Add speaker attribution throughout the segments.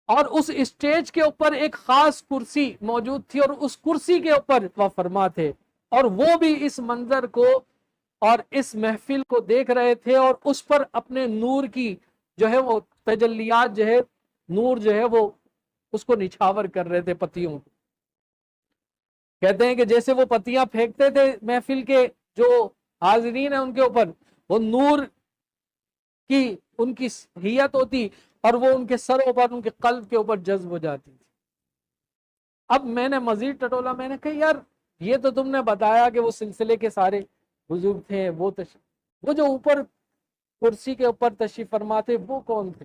Speaker 1: اور اس اسٹیج کے اوپر ایک خاص کرسی موجود تھی، اور اس کرسی کے اوپر وہ فرما تھے، اور وہ بھی اس منظر کو اور اس محفل کو دیکھ رہے تھے، اور اس پر اپنے نور کی جو ہے وہ تجلیات جو ہے، نور جو ہے وہ اس کو نچھاور کر رہے تھے پتیوں کو۔ کہتے ہیں کہ جیسے وہ پتیاں پھینکتے تھے محفل کے جو حاضرین ہیں ان کے اوپر، وہ نور کی ان کی ہیت ہوتی، اور وہ ان کے سروں پر، ان کے قلب کے اوپر جذب ہو جاتی تھی۔ اب میں نے مزید ٹٹولا، میں نے کہا یار یہ تو تم نے بتایا کہ وہ سلسلے کے سارے بزرگ تھے، وہ جو اوپر کرسی کے اوپر تشریف فرما تھے وہ کون تھے؟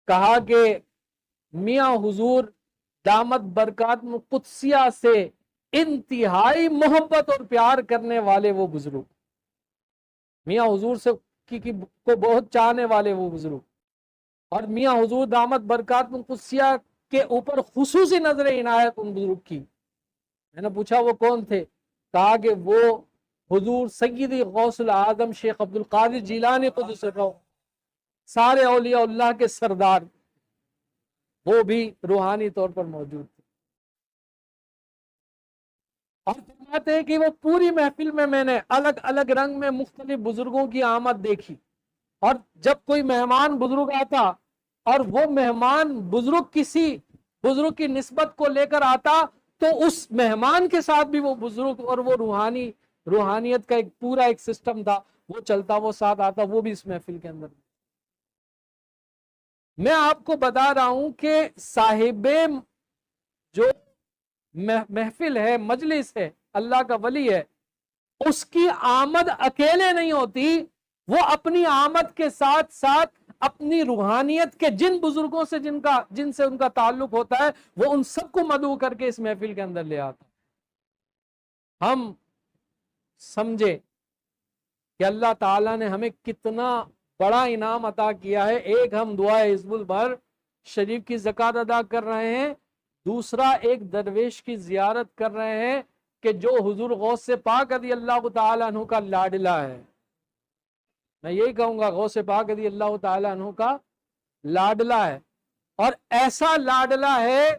Speaker 1: کہا کہ میاں حضور دامت برکات قدسیہ سے انتہائی محبت اور پیار کرنے والے وہ بزرگ، میاں حضور سے کو بہت چاہنے والے وہ بزرگ، اور میاں حضور دامت برکات قدسیہ کے اوپر خصوصی نظر عنایت ان بزرگ کی۔ میں نے پوچھا وہ کون تھے؟ کہا کہ وہ حضور سیدی غوث العظم شیخ عبد القادر جیلانی قدس سرہ، سارے اولیاء اللہ کے سردار، وہ بھی روحانی طور پر موجود تھے۔ اور فرماتے ہیں کہ وہ پوری محفل میں نے الگ الگ رنگ میں مختلف بزرگوں کی آمد دیکھی، اور جب کوئی مہمان بزرگ آتا اور وہ مہمان بزرگ کسی بزرگ کی نسبت کو لے کر آتا، تو اس مہمان کے ساتھ بھی وہ بزرگ اور وہ روحانیت کا ایک پورا ایک سسٹم تھا، وہ چلتا، وہ ساتھ آتا، وہ بھی اس محفل کے اندر۔ میں آپ کو بتا رہا ہوں کہ صاحب جو محفل ہے، مجلس ہے، اللہ کا ولی ہے، اس کی آمد اکیلے نہیں ہوتی، وہ اپنی آمد کے ساتھ ساتھ اپنی روحانیت کے جن بزرگوں سے جن سے ان کا تعلق ہوتا ہے، وہ ان سب کو مدعو کر کے اس محفل کے اندر لے آتا۔ ہم سمجھے کہ اللہ تعالیٰ نے ہمیں کتنا بڑا انعام عطا کیا ہے۔ ایک ہم دعائے حزب البر شریف کی زکوٰۃ ادا کر رہے ہیں، دوسرا ایک درویش کی زیارت کر رہے ہیں کہ جو حضور غوث پاک رضی اللہ تعالیٰ عنہ کا لاڈلا ہے۔ میں یہی کہوں گا، غوث پاک رضی اللہ تعالیٰ عنہ کا لاڈلا ہے، اور ایسا لاڈلا ہے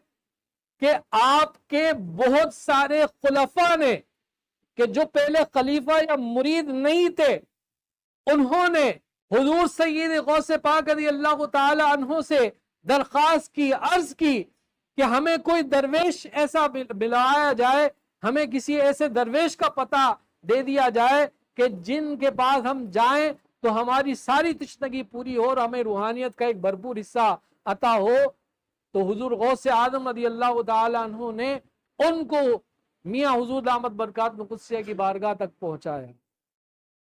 Speaker 1: کہ آپ کے بہت سارے خلفاء نے، کہ جو پہلے خلیفہ یا مرید نہیں تھے، انہوں نے حضور سید غوث پاک رضی اللہ تعالی عنہ سے درخواست کی، عرض کی کہ ہمیں کوئی درویش ایسا بلایا جائے، ہمیں کسی ایسے درویش کا پتہ دے دیا جائے کہ جن کے پاس ہم جائیں تو ہماری ساری تشنگی پوری ہو اور ہمیں روحانیت کا ایک بھرپور حصہ عطا ہو۔ تو حضور غوث اعظم رضی اللہ تعالی عنہ نے ان کو میاں حضور دامت برکات قدسیہ کی بارگاہ تک پہنچایا،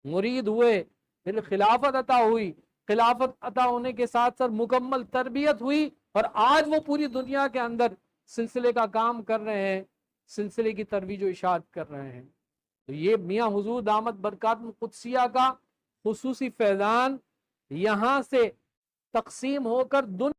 Speaker 1: مرید ہوئے، پھر خلافت عطا ہوئی، خلافت عطا ہونے کے ساتھ ساتھ مکمل تربیت ہوئی، اور آج وہ پوری دنیا کے اندر سلسلے کا کام کر رہے ہیں، سلسلے کی ترویج و اشاعت کر رہے ہیں۔ تو یہ میاں حضور دامت برکات قدسیہ کا خصوصی فیضان یہاں سے تقسیم ہو کر دنیا